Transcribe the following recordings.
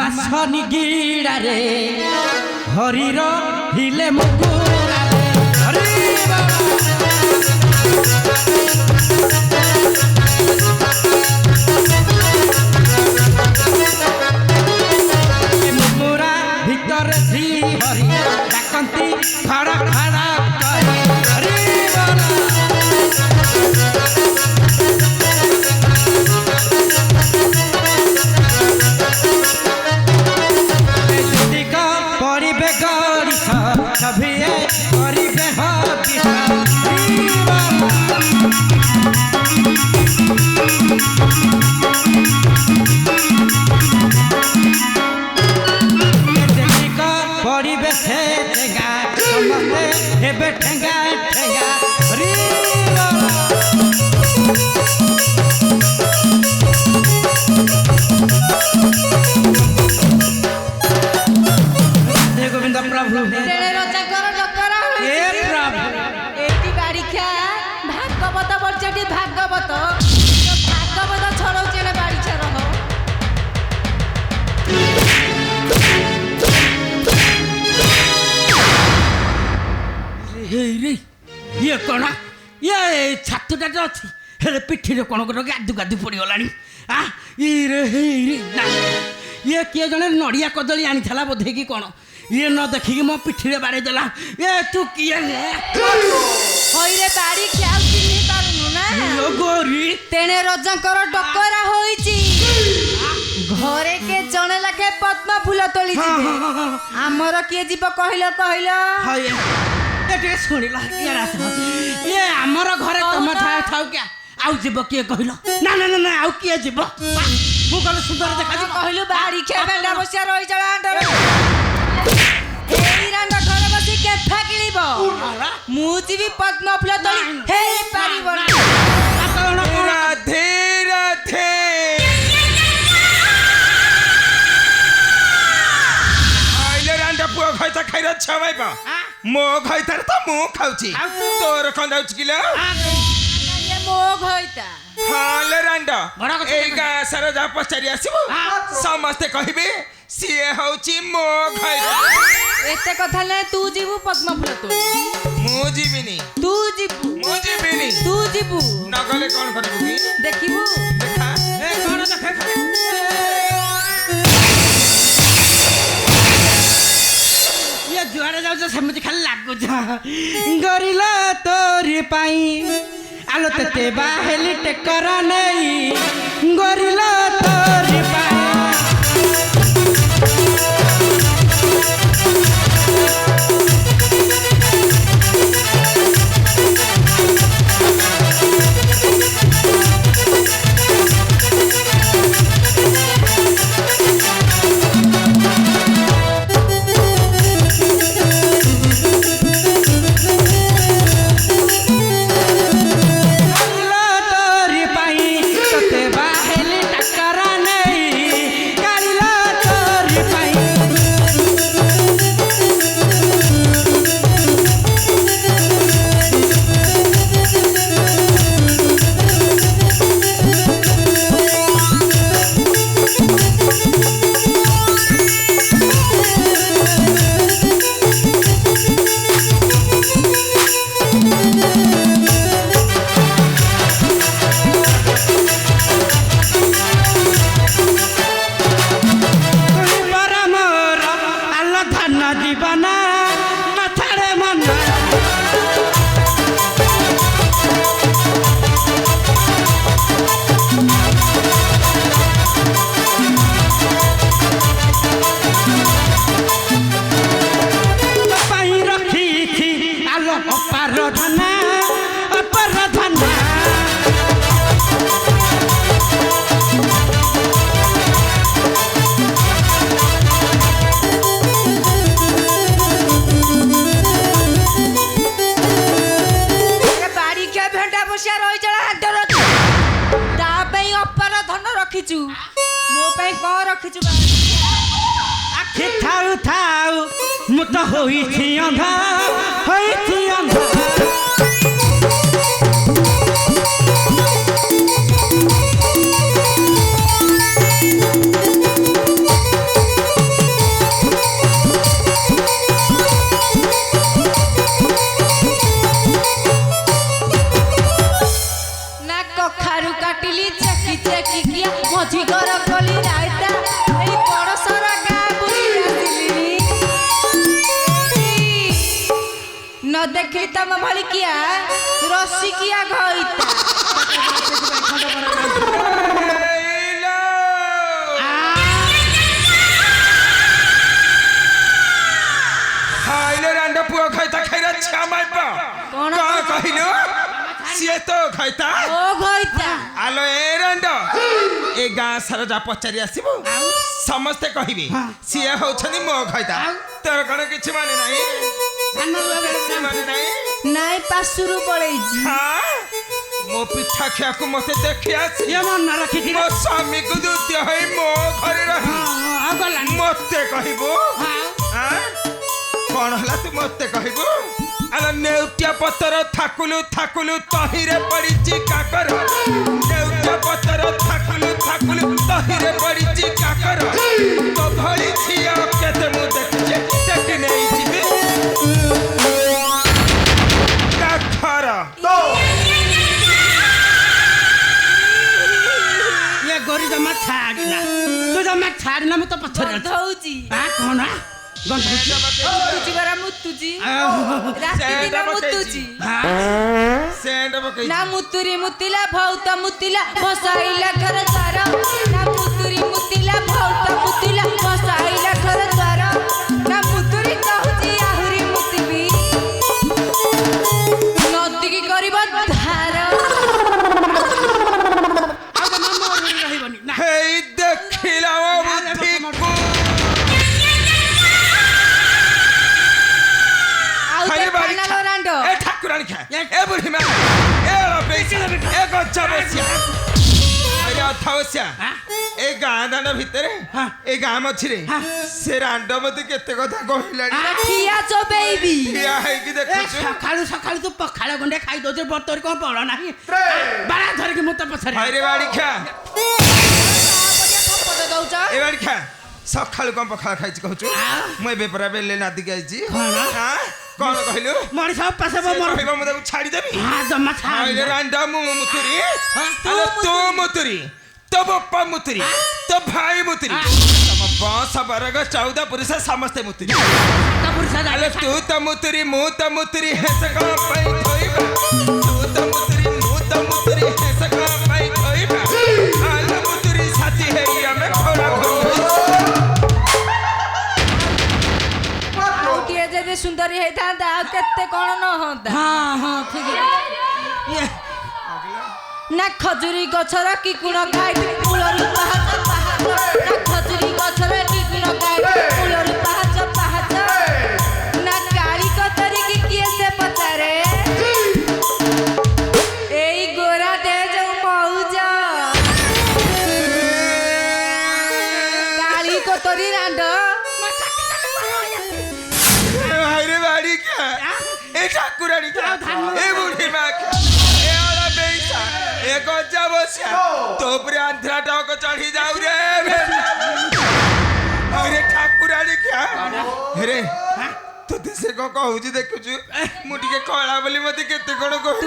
ମାସନି ଗିଡ଼ାରେ ହରିର हिले ମୁକୁରାରେ ହରି ମୁକୁରା ଭିତରେ ଶ୍ରୀ ହରି ଡାକନ୍ତି ଖଡ଼ ଖଡ଼ କରି ହରି परिबे गरी सभिए परिबे परिबे से ठेगा समस्ते हेबे ठेगा ठेगा हरि गोविंद प्रभु तेरे रजाकर डकरा ए प्रभु एटी बाड़ीखा भागवत बरचटी भागवत भागवत छड़ौचे ने बाड़ीखा रहो रे ये कोन ये छातटा तो अछि हेले पिठी रे कोन कोन गादु गादु पड़ी गलानी आ ई रे ना ये किए जने नड़िया कदली आनी थला बोधे की कोन ये न देखिकी मो पिठी रे बाड़े देला ए तू किए रे होई रे बाड़ी ख्याल चिन्हि पारुनु ना यो गोरी तेने रजाकर डकरा होईची घरे के जने लाखे पद्म फूल तोली जिबे हमर किए जीव कहिलो कहिलो हाय एटे सुनिला ये रास ये हमर घरे तम थाउ क्या आउ जीव किए कहिलो ना ना ना आउ किए जीव मु गले सुंदर देखा जी कहिलो बाड़ी खे बेंडा बसिया रही जला अंडर एई रांड घरे बसी के फाकिलिबो मु जीवी पद्म फूल तोली हेई पारिबो राधे राधे आइले रांडा पुआ खैता खैरा छवाइबा मो खैतार त मु खाउची तोर कोन जाउची किलो ये मो घइता हाले रांडा बड़ा କଥା एई गा सारा जा पचारी आसीबो समस्ते कहिबे सिए होउची मो खैता एते कथा ले तू जीवु पद्म फूल तोली मु जीविनी तू जीवु मु जीविनी तू जीवु नगले कोन करबू की देखिबु देखा ए कोन देखे ये जुआरे जाउ सेमति खाली लागु जा गरिला तोरी पाई आलो तते बाहेली टेकरा नहीं गरिला तोरी पाई रखिचु मो पे को रखिचु आखि थाउ थाउ मु त होई थी अंधा ବରକୋଳି ରାଇତା ଏଇ ପଡ଼ୋଶର ଗାଁ ବୁଲି ଆସିଲିଣି ନ ଦେଖିଲି ତମ ଭଳି କିଆ ରସିକିଆ ଘଇତା ହାଇଲେ ରାଣ୍ଡ ପୁଅ ଖଇତା ଖାଇରା ଛିଆ ମାଇପ କଣ କଣ କହିଲୁ ସିଏ ତ ଖଇତା ଓ ଘଇତା ଆଲୋ ଏ ରାଣ୍ଡ ଏ ଗାଁ ସାରା ଯା ପଚାରି ଆସିବୁ ସମସ୍ତେ କହିବେ ସିଏ ହଉଛନ୍ତି ମୋ ଖଇତା ତୋର କଣ କିଛି ମାନେ ନାହିଁ କିଛି ମାନେ ନାହିଁ ନାଇଁ ପାଶୁରୁ ପଳେଇଛି ମୋ ପିଠା ଖିଆକୁ ମତେ ଦେଖି ଆସି ଇଏ ମନ ରଖିଛି ମୋ ସ୍ୱାମୀକୁ ଦୁଦ୍ୟ ହୋଇ ମୋ ଘରେ ରହି ଗଲାଣି ମତେ କହିବୁ କଣ ହେଲା ତୁ ମତେ କହିବୁ ଆଲୋ ନେଉଟିଆ ପତର ଥାକୁଲୁ ଥାକୁଲୁ ତହିରେ ପଡ଼ିଛି କାକର ନେଉଟିଆ ପତର ଥାକୁଲୁ ଥାକୁଲୁ ତହିରେ ପଡ଼ିଛି କାକର ତୋ ଭଳି ଝିଅ କେତେ ମୁଁ ଦେଖିଛି ଦେଖି ନେଇଯିବି କାକର ଇଏ ଗୋରି ଜମା ଛାଡ଼ିନା ତୁ ଜମା ଛାଡ଼ିନା ମୁଁ ତ ପଛରେ ଅଛି ହଉଛି କଣ ମୁତୁଛି ପରା ମୁତୁଛି ରାତି ଦିନ ମୁତୁଛି ସେଣ୍ଡ ପକେଇ ନା ମୁତୁରି ମୁତିଲା ଭଉତ ମୁତିଲା ବସାଇଲା ଘର ଦ୍ୱାର ନା ମୁତୁରି ମୁତିଲା ଭଉତ ମୁତିଲା ବସାଇଲା ଘର ଦ୍ୱାର ନା ମୁତୁରି କହୁଛି ଆହୁରି ମୁତିବି ନଦୀକି କରିବ ଧାର ରହିବନି ନା ହେଇ ଦେଖିଲା ମୋ ବୁଦ୍ଧିକୁ ଆଉ ଖାଲି ବାଡ଼ି ଦେଖାନା ଲୋ ରାଣ୍ଡ ଏ ଠାକୁରାଣୀ ଖା ଏ ବୁଢ଼ୀ ମା ଏ ରପେଇସା ଏ ଗଛ ବସିଆ ଆରେ ଅଥାବସିଆ ଏ ଗାଁ ଦାଣ୍ଡ ଭିତରେ ଏ ଗାଁ ମଝିରେ ସେ ରାଣ୍ଡ ମତେ କେତେ କଥା କହିଲାଣି ଠିଆ ଚୋବେଇବି ଠିଆ ହେଇକି ଦେଖୁଛୁ ସକାଳୁ ସକାଳୁ ତୁ ପଖାଳ ଗଣ୍ଡେ ଖାଇ ଦଉଛୁ ବତର କଣ ପଳ ନାହିଁ ବାଳା ଧରିକି ମୁଁ ତ ପଛରେ ହାଇରେ ବାଡ଼ି ଖା ଥପଟ ଦଉଛ ଏ ବାଡ଼ି ଖା ସକାଳୁ କଣ ପଖାଳ ଖାଇଛି କହୁଛୁ ମୁଁ ଏବେ ପରା ବେଲେ ନାଦିକି ଆଇଛି କଣ କହିଲୁ ମଣିଷ ଉପାସ କହିବ ମୁଁ ତାକୁ ଛାଡ଼ିଦେବି ଜମା ହାଇରେ ରାଣ୍ଡ ମୁଁ ମୁତୁରି ଆଲୋ ତୁ ମୁତୁରି ତୋ ବାପା ମୁତୁରି ତୋ ଭାଇ ମୁତୁରି ତମ ବଂଶ ବର୍ଗ 14 ପୁରୁଷ ସମସ୍ତେ ମୁତୁରି ଆଲୋ ତୁ ତ ମୁତୁରି ମୁଁ ତ ମୁତୁରି ହେସ କଣ ପାଇଁ ଥୋଇବା ତୁ ତ ମୁତୁରି ମୁଁ ତ ମୁତୁରି ହେସ କଣ ପାଇଁ ଥୋଇବା ଆଲୋ ମୁତୁରି ସାଥୀ ହେଇ ଆମେ ଖୋଳା ଆଉ କିଏ ଯଦି ସୁନ୍ଦରୀ ହେଇଥାନ୍ତା ଆଉ କେତେ କଣ ନ ହନ୍ତା ଠିକ ନା ଖଜୁରୀ ଗଛର କି ଗୁଣ ଖାଇବି ମୂଳରୁ ପାହାଚ ପାହାଚ ନା ଖଜୁରୀ ଗଛର କି ଗୁଣ ଖାଇବି ମୂଳରୁ ପାହାଚ ପାହାଚ ନା କାଳି କତରିକି କିଏ ସେ ପଚାରେ ଏଇ ଗୋରା ଦେ ଯୋଉ ମଉଜ କାଳି କତରି ରାଣ୍ଡ ହାଇରେ ବାଡ଼ି ଖା ଏ ଠାକୁରାଣୀ ଖା ଏ ବୁଢ଼ୀ ମା ଖା ଏ ଆଳା ବେଇସା ଏ ଗଜା ବସିଆ ତୋ ଉପରେ ଆନ୍ଧ୍ରା ଟକ ଚଢ଼ି ଯାଉ ରେ ଆରେ ଠାକୁରାଣୀ ଖା ରେ ତୋତେ ସେ କଣ କହୁଛି ଦେଖୁଛୁ ମୁଁ ଟିକେ କଳା ବୋଲି ମତେ କେତେ କଣ କହୁଛି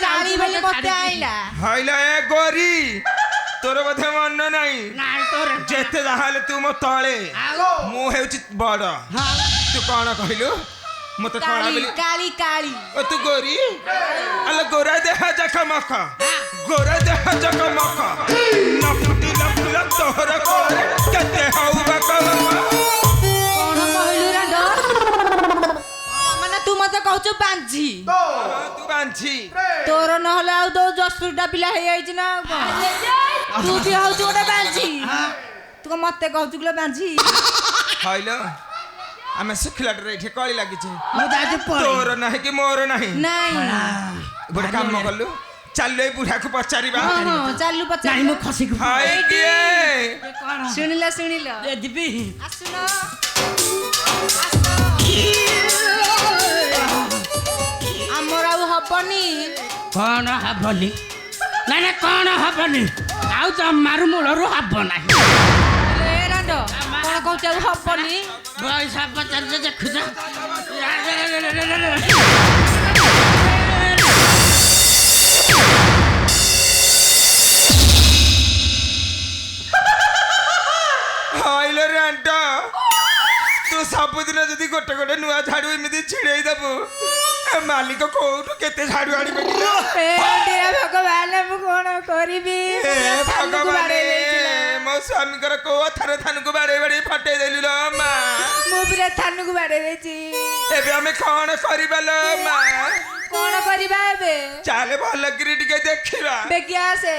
କାଳି ବୋଲି ମତେ ଆଇଲା ହାଇଲା ଏ ଗୋରି ତୋର ବୋଧେ ମନ ନାହିଁ ଯେତେ ଯାହାହେଲେ ତୁ ମୋ ତଳେ ମୁଁ ହେଉଛି ବଡ଼ ତୁ କଣ କହିଲୁ ମତେ କଳା କାଳି ବୋଲି କାଳି କାଳି ଓ ତୁ ଗୋରି ଆଲୋ ଗୋରା ଦେହ ଯାକ ମକ ଗୋରା ଦେହ ଯାକ ମକ ନ ଫୁଟିଲା ଫୁଲ ତୋର କୋଳରେ କେତେ ହଉ ବା କଳମ କଣ କହିଲୁ ରାଣ୍ଡ ମାନେ ତୁ ମତେ କହୁଛୁ ବାଞ୍ଝି ତୁ ବାଞ୍ଛି ତୋର ନହେଲେ ଆଉ ତୋ ଜସୁରଟା ପିଲା ହେଇଯାଇଛି ନା ଆଉ କଣ ତୁ ବି ହଉଛୁ ଗୋଟେ ବାଞ୍ଝି ତୁ କଣ ମତେ କହୁଛୁ କିଲୋ ବାଞ୍ଝି ହଇଲ ଆମେ ଶୁଖିଲାଟାରେ ଏଠି କଳି ଲାଗିଛେ ମୁଁ ଯାଉଛି ତୋର ନାହିଁ କି ମୋର ନାହିଁ ନାଇଁ ଗୋଟେ କାମ କଲୁ ଚାଲୁ ଏଇ ବୁଢ଼ାକୁ ପଚାରିବା ହଁ ଚାଲୁ ନାଇଁ ପଚାରି ମୁଁ ଖସିକି ହାଇ କିଏ କଣ ଶୁଣିଲ ଶୁଣିଲ ଯିବି ଆସୁନ ଆମର ଆଉ ହବନି କଣ ହବନି ନାଇଁ ନାଇଁ କଣ ହବନି ଆଉ ଜମାରୁ ମୂଳରୁ ହବ ନାହିଁ ଏ ରାଣ୍ଡ କଣ କହୁଛୁ ଆଉ ହବନି ପଇସା ପଚାରୁଛ ଦେଖୁଛ ଆଲୋ ରାଣ୍ଡ ତୁ ସବୁଦିନ ଯଦି ଗୋଟେ ଗୋଟେ ନୂଆ ଝାଡୁ ଏମିତି ଛିଡେଇ ଦେବୁ ମାଲିକ କୋଉଠୁ କେତେ ଝାଡୁ ଆଣିବେ କିଲୋ? ଭଗବାନ ମୁଁ କଣ କରିବି? ଭଗବାନ ମୋ ସ୍ୱାମୀଙ୍କର କୋଉ ଥରେ ଥାନକୁ ବାଡେଇ ବାଡେଇ ଫଟେଇ ଦେଲୁ ଲୋ ମା। ମୁଁ ପୁରା ଥାନକୁ ବାଡେଇ ଦେଇଛି। ଏବେ ଆମେ କଣ କରିବା ଲୋ ମା? କଣ କରିବା ଏବେ? ଚାଲେ ଭଲକିରି ଟିକେ ଦେଖିବା। ବେଗି ଆସେ।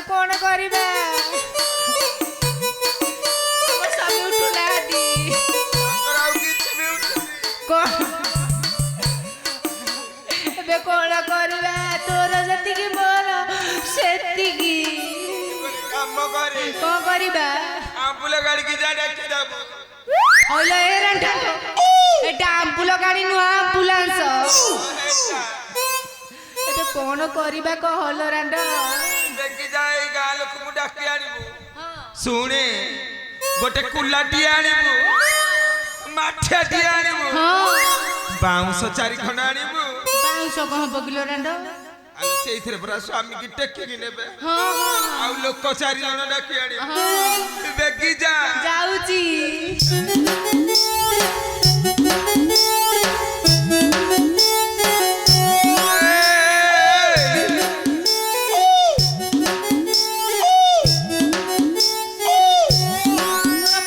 କଣ କରିବା? ସ୍ୱାମୀ ଉଠୁନାହାନ୍ତି। ଆଉ କିଛି ବି ଉଠୁନି। ଏବେ କଣ କରିବା? ତୋର ଯେତିକି ମୋର ସେତିକି। କାମ କରେ କଣ କରିବା? ଆମ୍ବୁଲ ଗାଡ଼ିକି ଯା ଡାକିଦବୁ। ହଇଲୋ ଏ ରାଣ୍ଡା ଏଟା ଆମ୍ବୁଲ ଗାଡ଼ି ନୁହଁ ଆମ୍ବୁଲାନ୍ସ। ଏବେ କଣ କରିବା କହଲୋ ରାଣ୍ଡ? ଦେଖି ଯା ଏଇ ଗାଁ ଲୋକଙ୍କୁ ଡାକି ଆଣିବୁ। ଶୁଣେ ଗୋଟେ କୁଲାଟିଏ ଆଣିବୁ ମାଠିଆଟିଏ ଆଣିବୁ ବାଉଁଶ 4 ଖଣ୍ଡ ଆଣିବୁ। ବାଉଁଶ କଣ ହବ କିଲୋ ରାଣ୍ଡ? ଆଉ ସେଇଥିରେ ପୁରା ସ୍ୱାମୀକି ଟେକିକି ନେବେ। ଆଉ ଲୋକ 4 ଜଣ ଡାକି ଆଣିବୁ। ଦେଖି ଯା ଯାଉଛି।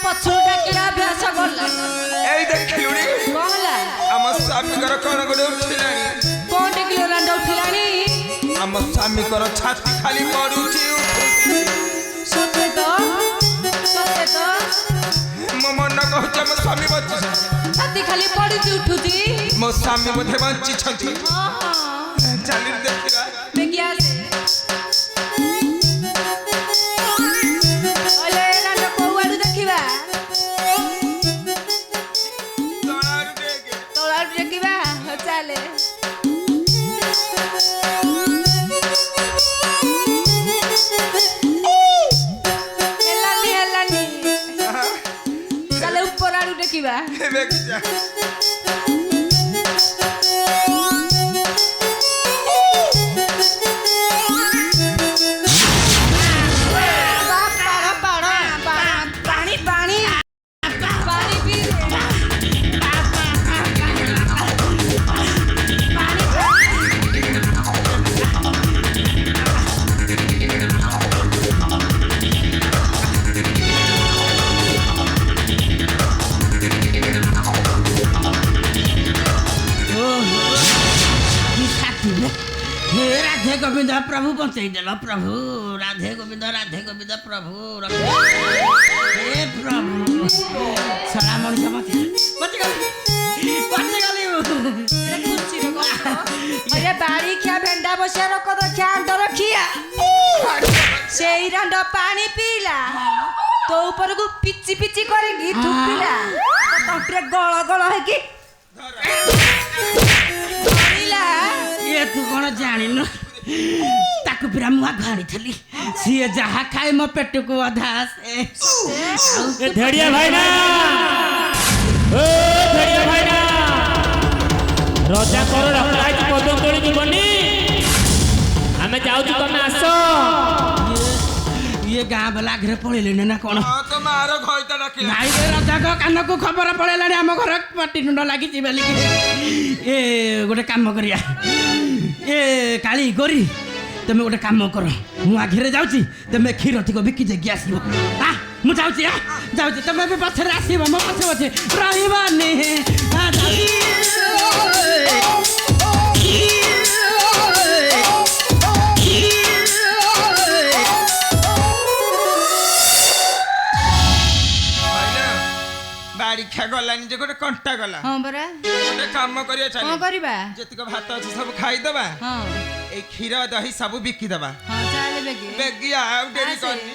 ପଛରୁ ଡାକିଲା ଅଭ୍ୟାସ କଲା। ଏଇ ଦେଖିଲୁଣି କଣ ହେଲା? ଆମ ସ୍ୱାମୀଙ୍କର କଣ ଗୋଟେ ଉଠିଲାଣି। କଣ କିଲୋ ରାଣ୍ଡ ଉଠିଲାଣି? ଆମ ସ୍ୱାମୀଙ୍କର ଛାତି ଖାଲି ପଡୁଛି। ସତେ ତ ସତେ ତ ମୋ ମନ କହୁଛି ଆମ ସ୍ୱାମୀ ବଞ୍ଚିଛନ୍ତି। ଛାତି ଖାଲି ପଡୁଛି ଉଠୁଛି। ମୋ ସ୍ୱାମୀ ବୋଧେ ବଞ୍ଚିଛନ୍ତି। ଚାଲିଲୁ ଦେଖିବା। ବେଗି ଆସେ। ଓଲେ ରାଣ୍ଡ କୋଉ ଆଡୁ ଦେଖିବା? ତଳ ଆଡୁ ଦେଖିବା। ଚାଲେ। ହେଲାନି ଚାଲେ ଉପର ଆଡୁ ଦେଖିବା। ପାଣି ପାଣି ପାଣି ପି हे राधे गोविंद प्रभु बंचई देल प्रभु राधे गोविंद प्रभु हे प्रभु सला मनुष्य अरे बाड़ी खिया भेंडा बसिया रख तो खिया अंडर रखिया से रांड पानी पीला तो ऊपर को पिची पिची करेगी थुपिला तो तंत्रे गळ गळ है कि ये तू कौन जानिन ताकू पूरा मुआ घाणी थली सीए जहा खाए मो पेट को आधा से धेड़िया भाई ना ओ धेड़िया भाई ना रजा कर रखलाई पदम तोड़ी जीवनी हमें जाऊ तमे आसो ये गाँ वाला घरे पळेले ना कोन तो मारो घइता डाकिला नाई रे राजा को कान को खबर पळेलानी हम घर पट्टी नुंड लागि छि बेली ए गोटे काम करिया ए काली गोरी तुम गोटे काम कर मु आघिरे जाउची तुम क्षीर थिको बिकी जे आसीबो आ मु जाउची आ जाउची तुम भी पछरे आसीबो मो पछे पछे रहिबानी आ जाउची बाड़ी खा गलानी जे गोटे कंटा गला हां बरा गोटे काम करिया कोन चली करबा जतिको भात अछि सब खाई दबा हां ए क्षीर दही सब बिकी दबा हां चले बेगी बेगिया आ डेरी करनी